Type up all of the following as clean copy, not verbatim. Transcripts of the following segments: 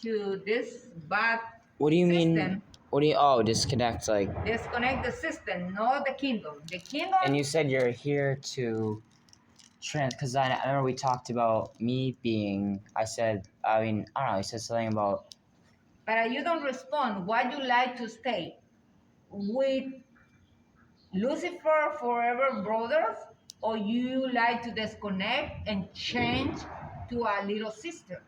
to this bad What do you system. mean? What do you? Oh, disconnect. Like. Disconnect the system, not the kingdom. The kingdom. And you said you're here to because I remember we talked about me being. I said. I mean, I don't know. You said something about. But you don't respond. Why you like to stay with Lucifer forever brothers, or you like to disconnect and change to a little sister?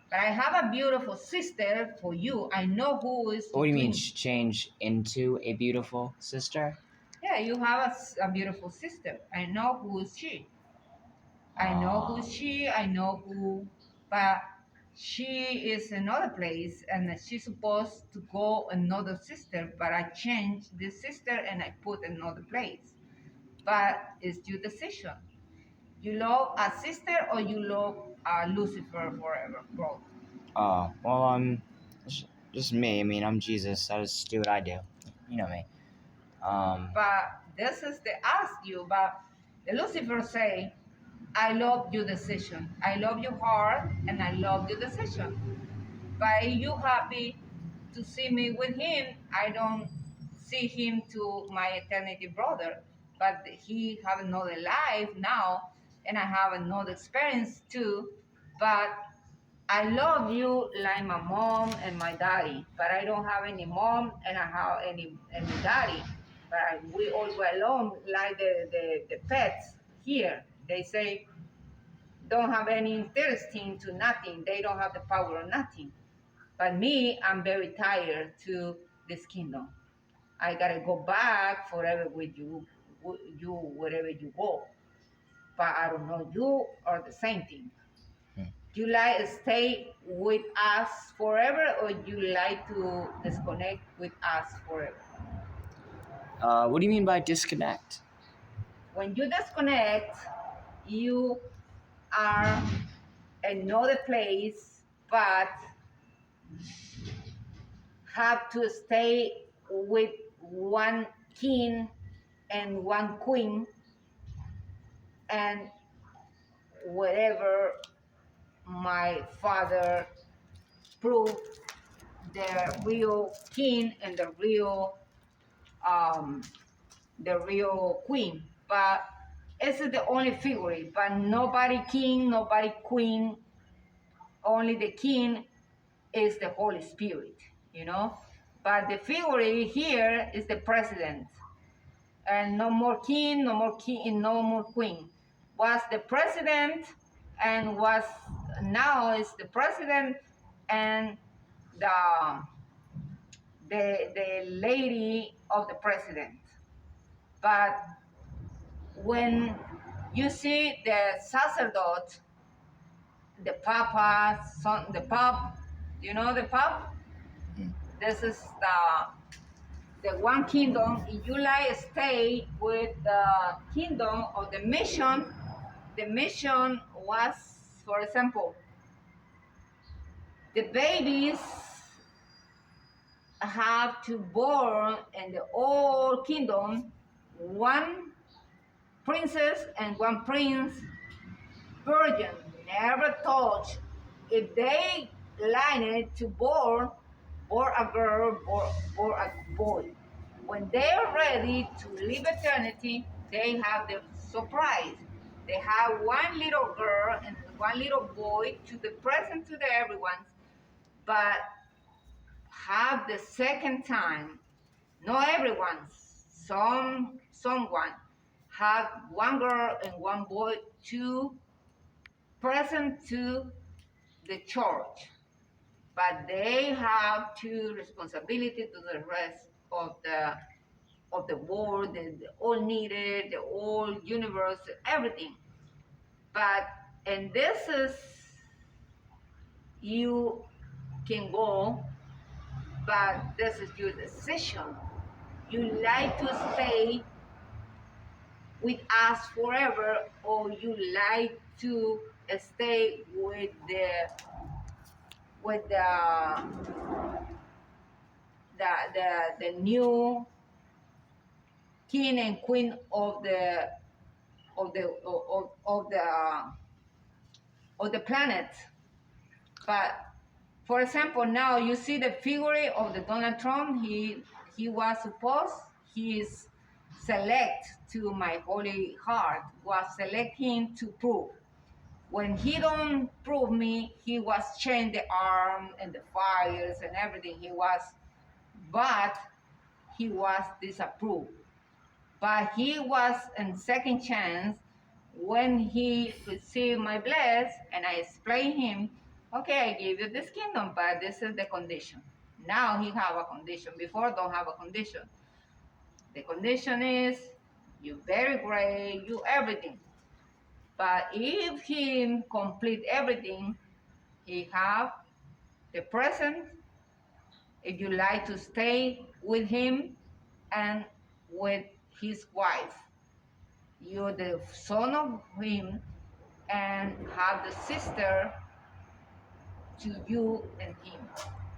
But I have a beautiful sister for you. I know who is. What do you mean change into a beautiful sister? Yeah, you have a beautiful sister. I know who is she. I know who is she. I know who, but she is another place, and she's supposed to go another sister. But I changed this sister and I put another place. But it's your decision. You love a sister or you love Lucifer forever, bro. Well, just me. I mean, I'm Jesus. I just do what I do. You know me. But this is the ask you. But the Lucifer say, I love your decision. I love your heart and I love your decision. But if you happy to see me with him, I don't see him to my eternity brother. But he have another life now, and I have another experience too. But I love you like my mom and my daddy, but I don't have any mom and I have any daddy. But we all go alone like the pets here. They say don't have any interest into nothing. They don't have the power of nothing. But me, I'm very tired to this kingdom. I gotta go back forever with you, you wherever you go. But I don't know, you are the same thing. You like to stay with us forever, or you like to disconnect with us forever? What do you mean by disconnect? When you disconnect, you are another place, but have to stay with one king and one queen, and whatever my father proved, the real king and um, the real queen. But this is the only figure. But nobody king, nobody queen. Only the king is the Holy Spirit, you know. But the figure here is the president, and no more king, no more king, no more queen. Was the president, and was now is the president, and the the lady of the president. But when you see the sacerdote, the papa, son, the pope, you know the pope. This is the one kingdom. If you like stay with the kingdom of the mission was, for example, the babies have to born in the old kingdom one princess and one prince, virgin, never touch. If they line to born or a girl or a boy, when they're ready to live eternity, they have the surprise. They have one little girl and one little boy to the present to the everyone, but have the second time, not everyone, someone have one girl and one boy to present to the church, but they have two responsibility to the rest of the world, the all needed, the whole universe, everything. But and this is you can go, but this is your decision. You like to stay with us forever, or you like to stay with the new king and queen of the of the of the planet. But For example, now you see the figure of the Donald Trump. He was supposed, his select to my holy heart was select him to prove. When he don't prove me, he was chained the arm and the fires and everything. But he was disapproved. But he was in second chance when he received my bless, and I explained him, okay, I give you this kingdom, but this is the condition. Now he have a condition. Before don't have a condition. The condition is you very great, you everything. But if he complete everything, he have the present. If you like to stay with him and with his wife, you're the son of him and have the sister to you and him.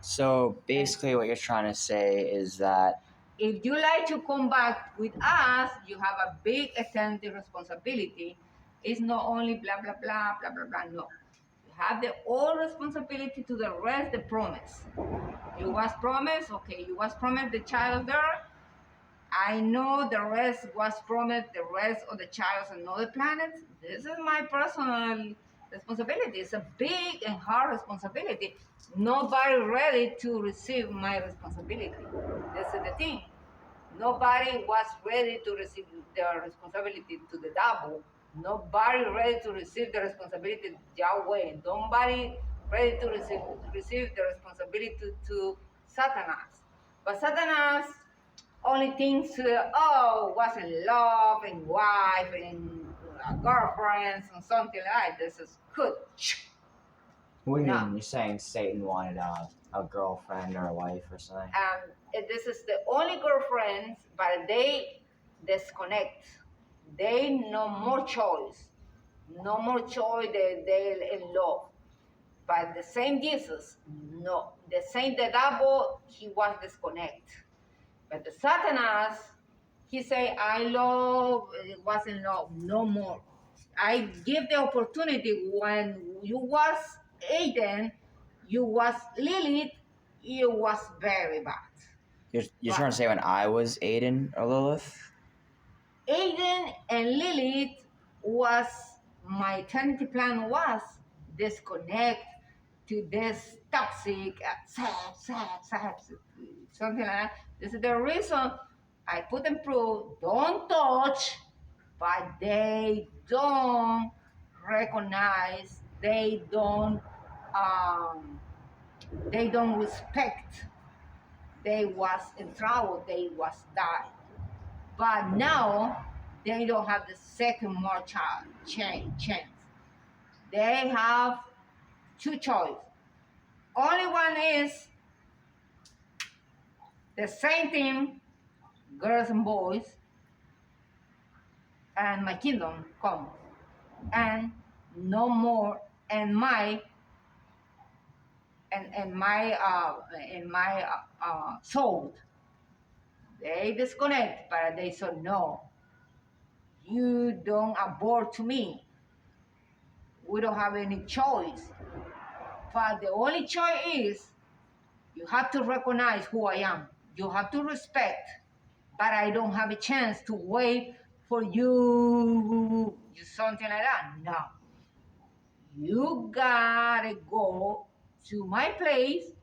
So basically, what you're trying to say is that If you like to come back with us, you have a big extended responsibility. It's not only blah, blah, blah, blah, blah, blah, no. You have the all responsibility to the rest, the promise. You was promised, okay, you was promised the child there. I know the rest was promised, the rest of the child on other planets. This is my personal responsibility. It's a big and hard responsibility. Nobody ready to receive my responsibility. This is the thing. Nobody was ready to receive the responsibility to the devil. Nobody ready to receive the responsibility to Yahweh. Nobody ready to receive the responsibility to Satanas. But Satanas only thinks, was in love and wife and girlfriends and something like this is good. what do you No. mean? You're saying Satan wanted a girlfriend or a wife or something? This is the only girlfriends, but they disconnect. They no more choice. No more choice. They in love. But the same Jesus, no. The same the devil, he was disconnect. But the Satanas, he say, I love, was in love, no more. I give the opportunity when you was Aiden, you was Lilith, it was very bad. You're trying to say when I was Aiden or Lilith? Aiden and Lilith was, my eternity plan was disconnect to this toxic, something like that. This is the reason I put them through, don't touch, but they don't recognize, they don't respect. They was in trouble, they was died. But now they don't have the second more chance. They have two choices. Only one is the same thing, girls and boys, and my kingdom come, and no more, and my soul. They disconnect, but they said no. You don't abort to me. We don't have any choice. But the only choice is you have to recognize who I am. You have to respect. But I don't have a chance to wait for you, something like that. No. You gotta go to my place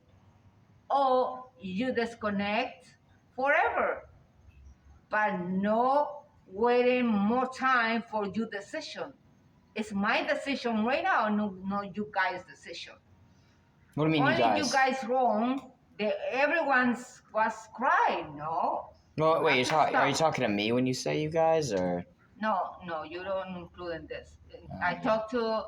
or you disconnect forever. But no waiting more time for your decision. It's my decision right now, no you guys' decision. What do you mean, Only you guys? wrong. Everyone was crying. No. Well, wait, Stop. are you talking to me when you say you guys, or? No, you don't include in this. I talked to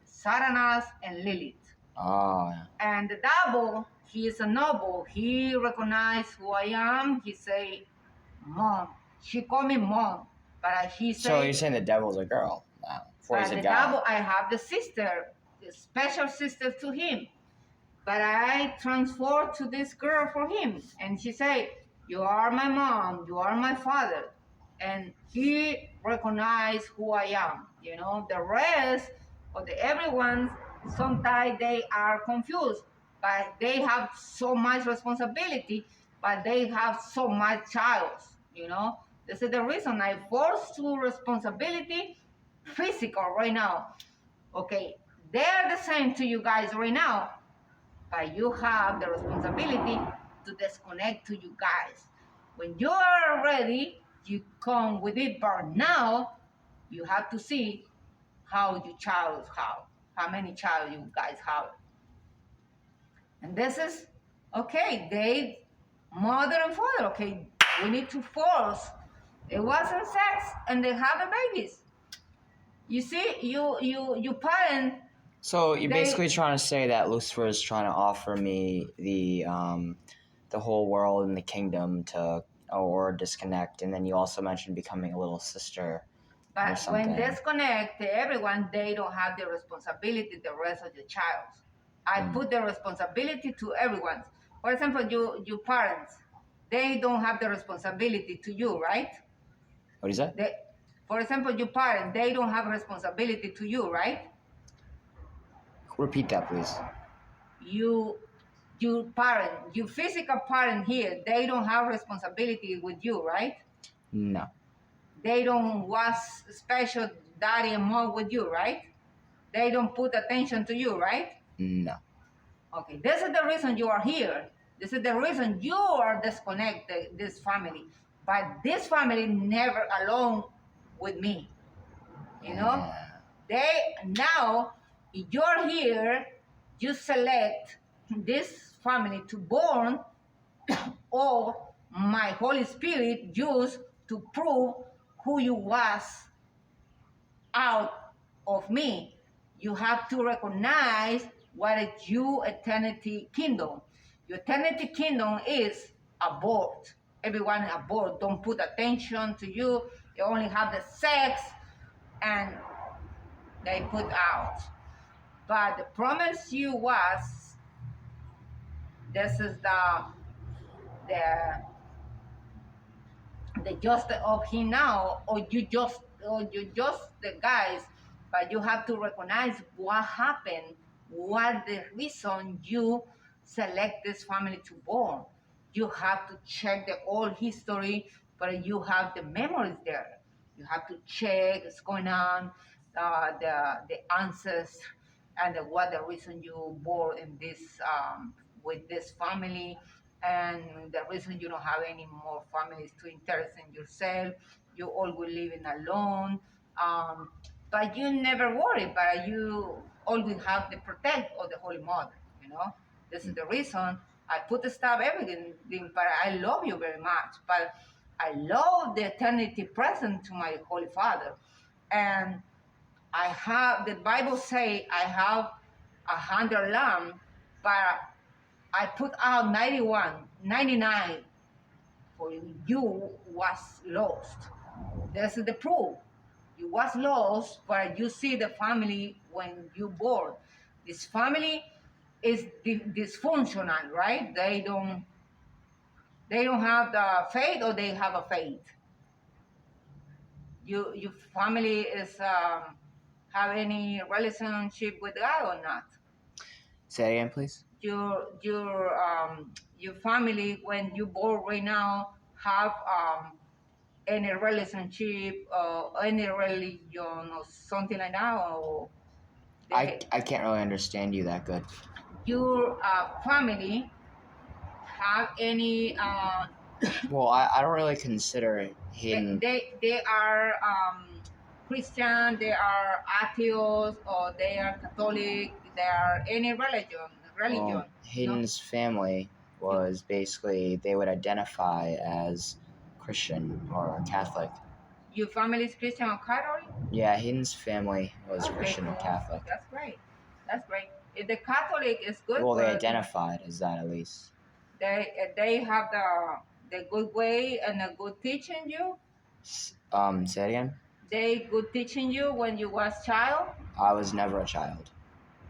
Satanas and Lilith. Oh, yeah. And the devil, he is a noble. He recognized who I am. He say, Mom. She called me Mom. But he say... So you're saying the devil's a girl now? Or is it the God? devil, I have the sister, the special sister to him. But I transfer to this girl for him. And she say, you are my mom, you are my father. And he recognized who I am. The rest of everyone, sometimes they are confused. but they have so much responsibility, but they have so much child. You know, this is the reason I force to responsibility physical right now. Okay, they're the same to you guys right now, but you have the responsibility to disconnect to you guys. When you are ready, you come with it. But now you have to see how your child how many child you guys have. And this is okay, they mother and father, okay, we need to force. It wasn't sex and they have the babies. You see, you parent. So you're They- basically trying to say that Lucifer is trying to offer me the whole world and the kingdom to or disconnect, and then you also mentioned becoming a little sister. But when something. disconnect everyone, they don't have the responsibility the rest of the child. I put the responsibility to everyone. For example, you parents, they don't have the responsibility to you, right? What is that? They, for example, your parent, they don't have responsibility to you, right? Repeat that, please. You parent, your physical parent here, they don't have responsibility with you, right? No. They don't was special daddy and mom with you, right? They don't put attention to you, right? No. Okay, this is the reason you are here. This is the reason you are disconnected, this family. But this family never alone with me. You know? Yeah. They now, if you're here, you select this family to born or my Holy Spirit used to prove who you was out of me. You have to recognize what is your eternity kingdom. Your eternity kingdom is abort. Everyone abort. Don't put attention to you. You only have the sex and they put out. But the promise you was this is the the justice of him now, or you just the guys, but you have to recognize what happened, what the reason you select this family to born. You have to check the old history, but you have the memories there. You have to check what's going on, the answers, and what the reason you born in this with this family, and the reason you don't have any more families to interest in yourself. You always living alone, but you never worry. But you always have the protect of the Holy Mother. You know, this is the reason I put the stuff everything. But I love you very much. But I love the eternity present to my Holy Father, and I have the Bible say I have 100 lamb, but I put out 99 for you was lost. This is the proof. You was lost, but you see the family when you born. This family is dysfunctional, right? They don't have the faith, or they have a faith. Your family is have any relationship with God or not? Say that again, please. Your family when you born right now have any relationship or any religion or something like that, or I can't really understand you that good. your family have any Well, I don't really consider hidden. they are Christian, they are atheos, or they are Catholic, they are any religion. Well, Hayden's family was basically they would identify as Christian or Catholic. Your family is Christian or Catholic? Yeah, Hayden's family was Okay, Christian or cool. Catholic. That's great. That's great. If the Catholic is good, Well, they but identified as that at least. they have the good way and a good teaching you. Say it again. They good teaching you when you was child. I was never a child.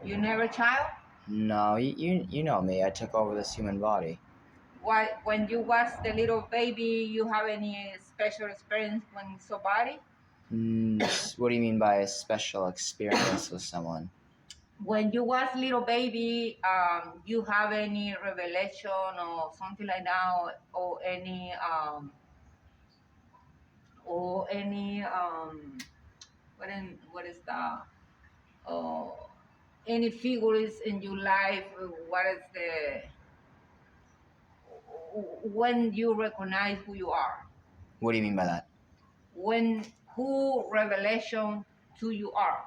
You never child. No, you know me. I took over this human body. What when you was the little baby, you have any special experience when somebody? What do you mean by a special experience with someone? when you was little baby, you have any revelation or something like that, or any what is that? Uh, any figures in your life? What is the when you recognize who you are? What do you mean by that? When who revelation to you are?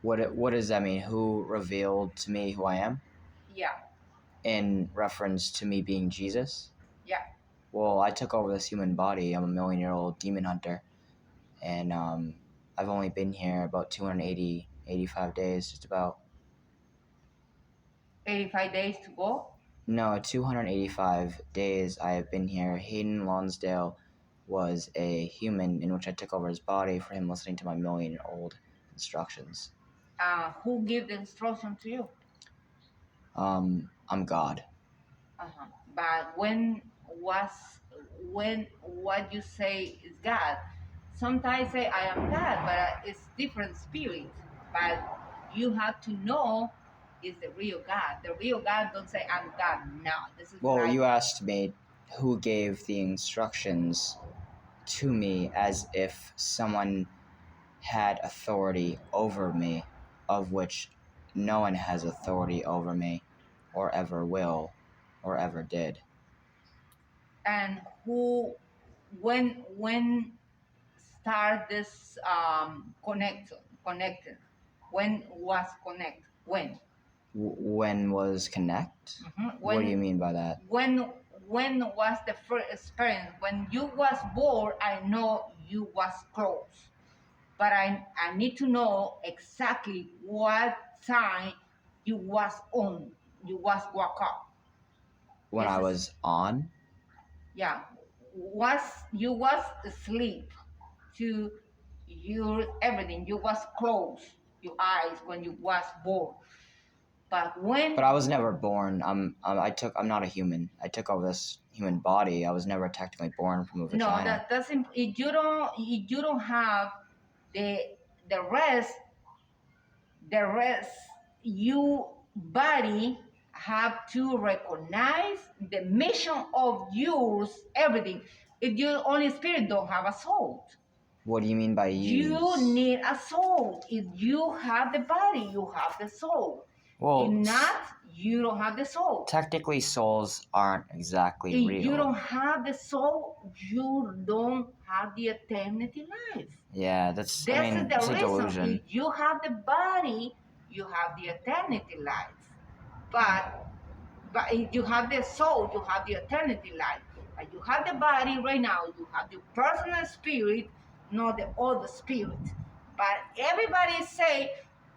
What does that mean? Who revealed to me who I am? Yeah, In reference to me being Jesus? yeah. Well, I took over this human body. I'm a million-year-old demon hunter, and I've only been here about 280, 85 days, just about. 85 days to go. No, 285 days I have been here. Hayden Lonsdale was a human in which I took over his body for him listening to my million-year-old instructions. Who give the instruction to you? I'm God. Uh-huh. But was when what you say is God? Sometimes say I am God, but it's different spirit. But you have to know is the real God. The real God don't say I'm God. No, this is Well, what you I. asked me who gave the instructions to me as if someone had authority over me, of which no one has authority over me, or ever will, or ever did. And who when start this connected when was connect When was connect? What do you mean by that? when when was the first experience when you was born? I know you was close, but I need to know exactly what time you was on, you was woke up. When This I is, was on? yeah, was you was asleep to your everything. You was closed your eyes when you was born. But when But I was never born. I'm not a human. I took over this human body. I was never technically born from a no, vagina. that doesn't. If you don't have the the rest, the rest, you body have to recognize the mission of yours. Everything. If you only spirit don't have a soul. What do you mean by You use? need a soul. If you have the body, you have the soul. If Well, not, you don't have the soul. technically souls aren't exactly If you real. don't have the soul, you don't have the eternity life. Yeah, that's, I This mean, is the it's a reason. delusion. If you have the body, you have the eternity life. But if you have the soul, you have the eternity life. But you have the body right now, you have the personal spirit, not the other spirit. But everybody say,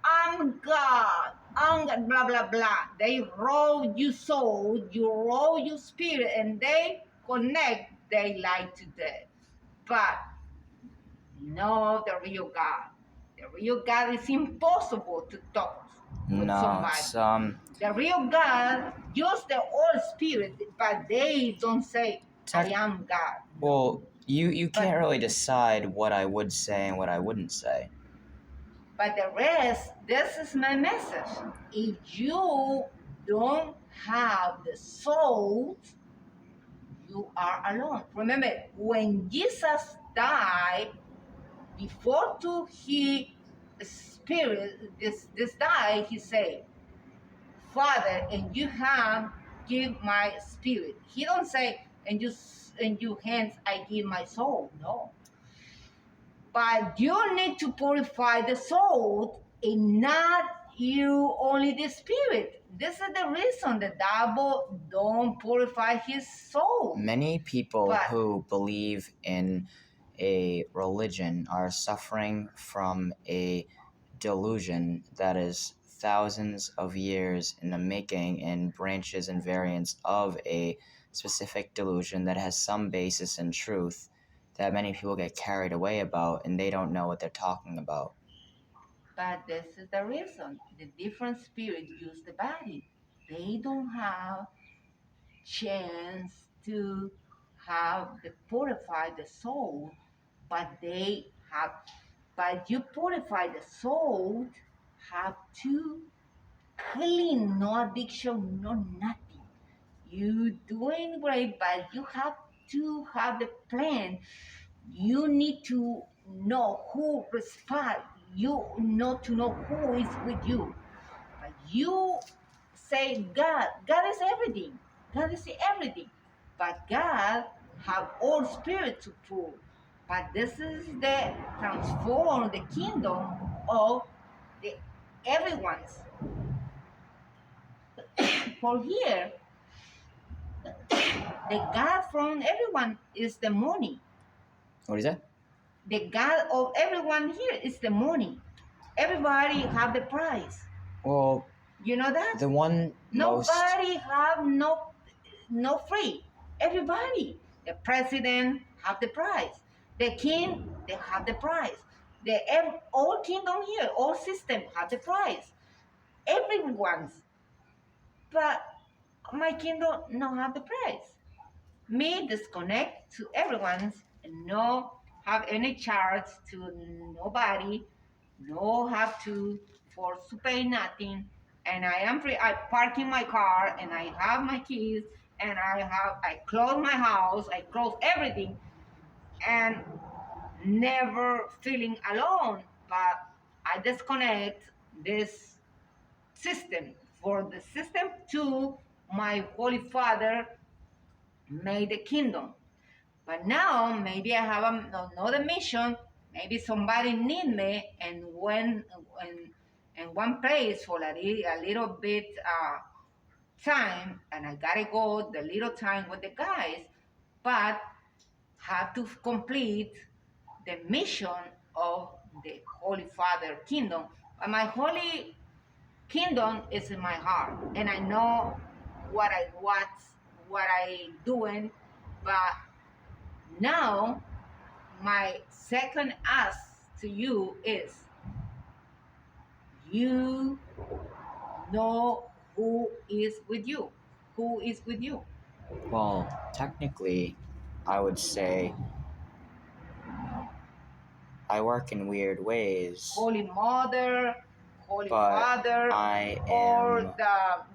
I'm God, I'm God, blah, blah, blah. They roll you soul, you roll your spirit, and they connect, they lie to death. But no, the real God. The real God is impossible to talk with No, somebody. it's The real God use the Holy Spirit, but they don't say, I tech. am God. Well, you But can't really decide what I would say and what I wouldn't say. but the rest, this is my message. If you don't have the soul, you are alone. Remember, when Jesus died, before to he spirit this die, he said, Father, and you have give my spirit. He don't say, and you in your hands I give my soul. No. But you need to purify the soul and not you only the spirit. This is the reason the devil don't purify his soul. Many people But who believe in a religion are suffering from a delusion that is thousands of years in the making and branches and variants of a specific delusion that has some basis in truth that many people get carried away about and they don't know what they're talking about. But this is the reason. The different spirits use the body. They don't have chance to have the purify the soul, but they have but you purify the soul have to healing, no addiction, no nothing. You doing great, but you have to have the plan. You need to know who respect you, not to know who is with you. But you say God is everything. God is everything. But God have all spirit to prove. But this is the transform the kingdom of the everyone's. For here, the God from everyone is the money. What is that? The God of everyone here is the money. Everybody have the price. Well, You know that? the one most Nobody have no free. Everybody. The president have the price. The king, they have the price. All kingdom here, all system have the price. Everyone's. But my kingdom not have the price. Me disconnect to everyone's and no have any charge to nobody, no have to force to pay nothing, and I am free. I park in my car and I have my keys and I close my house, I close everything, and never feeling alone. But I disconnect this system for the system to my Holy Father made the kingdom. But now maybe I have another mission. Maybe somebody need me, and when in one place for a little bit time, and I gotta go the little time with the guys, but have to complete the mission of the Holy Father kingdom. But my holy kingdom is in my heart, and I know what I doing, but now my second ask to you is you know who is with you. Who is with you? well, technically, I would say I work in weird ways, Holy Mother, Holy but Father, I or am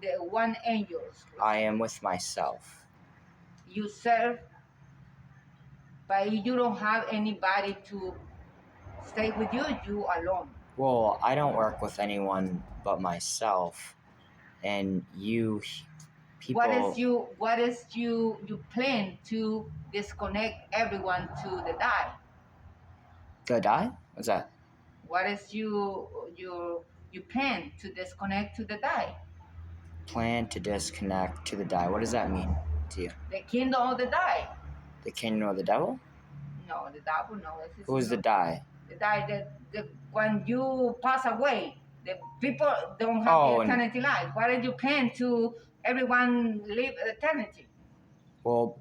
the one angels. I am with myself. You serve, but you don't have anybody to stay with you. You alone. Well, I don't work with anyone but myself, and you people. What is you plan to disconnect everyone to the die? Gonna die? What's that? What is you plan to disconnect to the die? Plan to disconnect to the die. What does that mean to you? The kingdom of the die? The kingdom of the devil? No, the devil. No, Who's the die? the die? The when you pass away, the people don't have Oh, the eternity life. What did you plan to everyone live eternity? Well,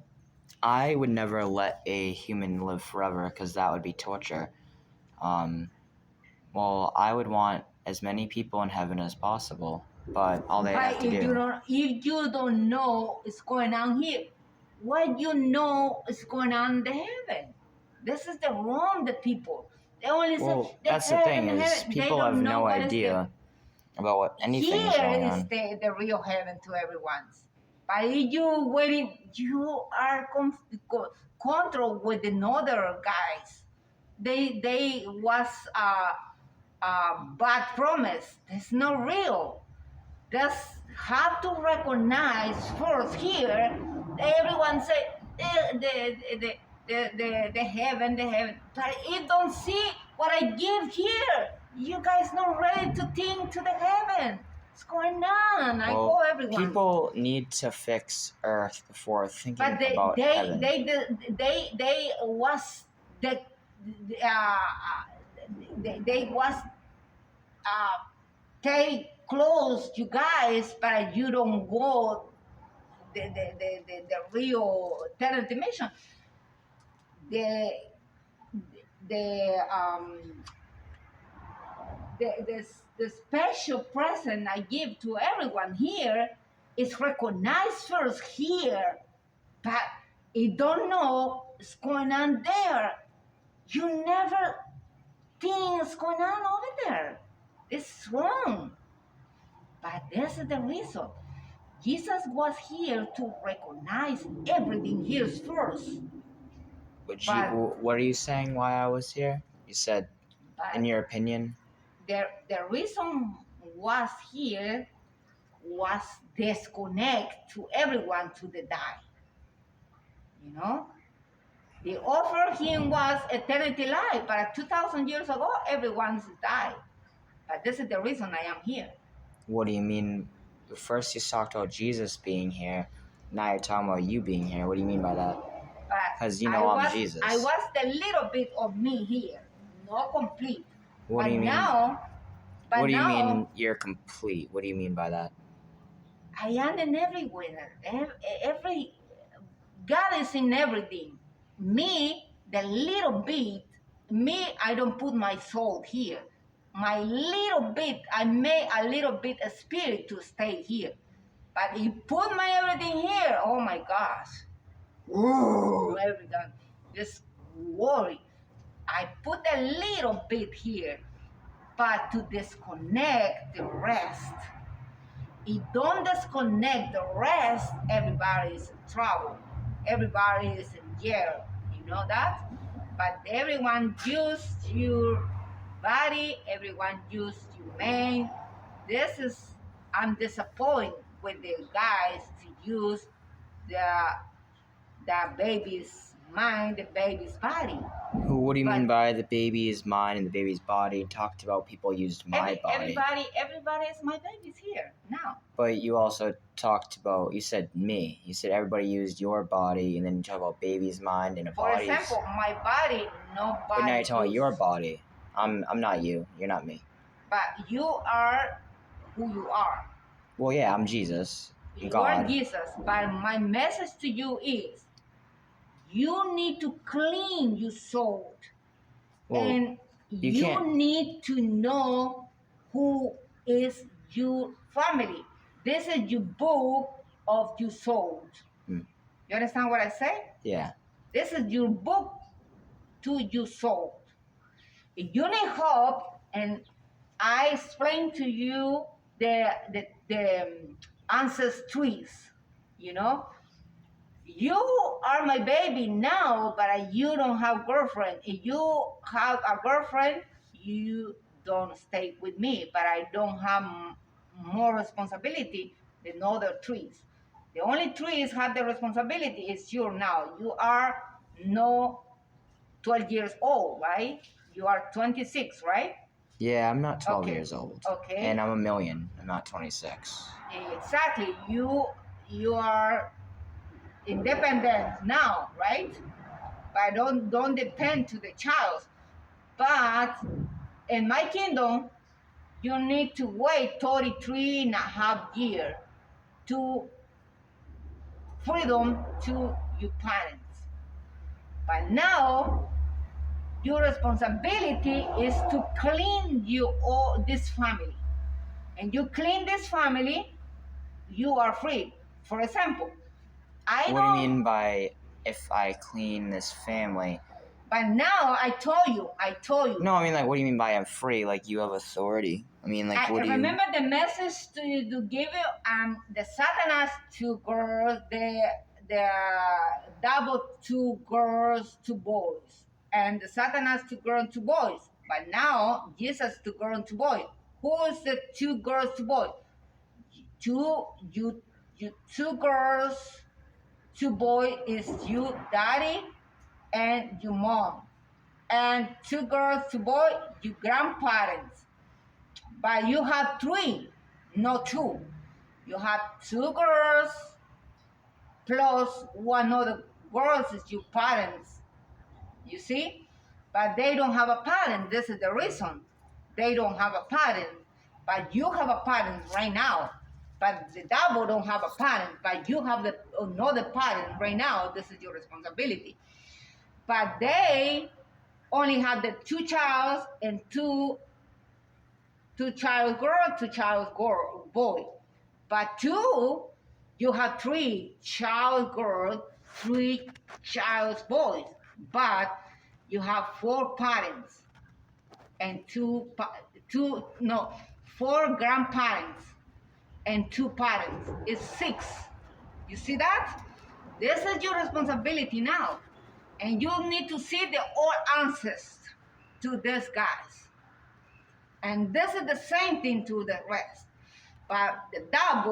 I would never let a human live forever because that would be torture. Well, I would want as many people in heaven as possible, but all they have to if do. If you don't know what's going on here, what you know is going on in the heaven? This is the wrong the people. They only Well, say that's the thing is people have no idea about what anything is here going is on. the real heaven to everyone's. But if you waiting, you are controlled with another guys. They was bad promise. It's not real. Just have to recognize first here. Everyone say the heaven, the heaven. But if don't see what I give here, you guys not ready to think to the heaven. What's going on? I Well, go everyone. people need to fix Earth before thinking But about heaven. they was they was take close you guys, but you don't go the real third dimension. The the the special present I give to everyone here is recognized first here, but you don't know what's going on there. You never think what's going on over there. It's wrong. But this is the reason. Jesus was here to recognize everything here first. Would you? But What are you saying? Why I was here? You said, in but your opinion. the reason was here was disconnect to everyone to the die. You know? The offer him was eternity life, but 2,000 years ago, everyone's died. But this is the reason I am here. What do you mean? First, you talked about Jesus being here. Now you're talking about you being here. What do you mean by that? But 'Cause you know I'm Jesus. I was the little bit of me here, not complete. What but do you mean? Now, but What do you now, mean you're complete? What do you mean by that? I am in everywhere. Every God is in everything. Me, the little bit, me, I don't put my soul here. My little bit, I make a little bit of spirit to stay here. But you put my everything here, oh my gosh. Ooh, everything. Just worry. I put a little bit here, but to disconnect the rest. If don't disconnect the rest, everybody is in trouble. Everybody is in jail. You know that? But everyone use your body, everyone use your mind. I'm disappointed with the guys to use the baby's mind, the baby's body. What do you mean But by the baby's mind and the baby's body? Talked about people used my body. Everybody is my baby's here now. But you also talked about, you said me. You said everybody used your body, and then you talk about baby's mind and a For body's. example, my body, nobody. But now you're talking about your uses. body. I'm not you. You're not me. But you are who you are. Well, yeah, I'm Jesus. You God. are Jesus. But my message to you is, you need to clean your soul. Well, And you you can't. need to know who is your family. This is your book of your soul. Hmm. You understand what I say? Yeah. This is your book to your soul. If you need hope, and I explain to you the ancestries, you know, you are my baby now, but you don't have girlfriend. If you have a girlfriend, you don't stay with me, but I don't have more responsibility than other trees. The only trees have the responsibility is you now. You are no 12 years old, right? You are 26, right? Yeah, I'm not 12 Okay. years old. Okay. And I'm a million. I'm not 26. Exactly. You are independent now, right? But don't depend to the child. But in my kingdom, you need to wait 33 and a half years to freedom to your parents. But now, your responsibility is to clean this family. And you clean this family, you are free. For example, What do you mean by if I clean this family? But now I told you. No, I mean, like, what do you mean by I'm free? Like, you have authority. I mean, like, what do you... remember the message to give you the Satanas to girls, the double to girls to boys, and the Satanas to girls to boys. But now Jesus to girls to boys. Who is the two girls to boys? Two girls, two boys is you daddy and your mom, and two girls, two boys, your grandparents. But you have three, not two. You have two girls plus one other girl is your parents. You see? But they don't have a parent. This is the reason. They don't have a parent. But you have a parent right now. But the double don't have a parent. But you have another parent right now. This is your responsibility. But they only have the two child and two child girl, two child boy. But two, you have three child girl, three child boys. But you have four parents and four grandparents. and 2 parents. It's 6. You see that? This is your responsibility now. And you need to see the all answers to these guys. And this is the same thing to the rest. But that boy